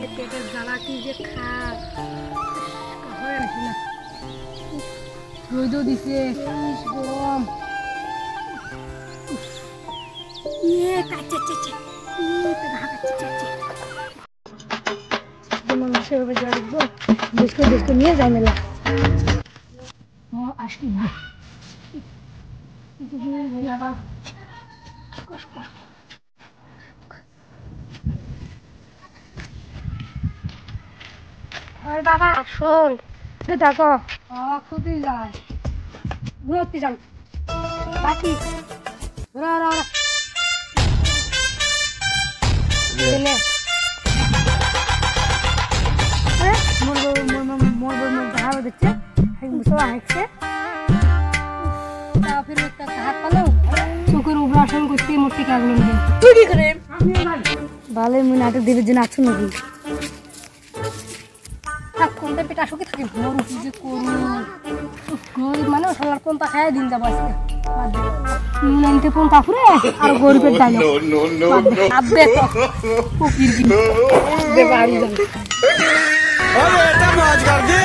পেটের জ্বালা কি যে খা হয় নাকি না রোদও দিছে গরম ইয়ে কাচ্ছে মানুষের যা দেখবো দেখতে নিয়ে যায় মেলা আসি না বাবা শোন দেখো খুবই যায় ঘুরতে যান বাকি দেখছে চোখের অপারেশন করতে মূর্তি কাজ নেই ভালো নাটক দেবের জন্য আছো নাকি কোনটা পেটা শুকে থাকে ভোর উঠি যে গরিব মানুষ আমার কোনটা খায় দিন যাবো আজকে নিতে কোনটা ফুরে আর গরিবের ডাইল আব্বে তো ফকির কি দেবারি যাবে ও বেটা মজ কর দি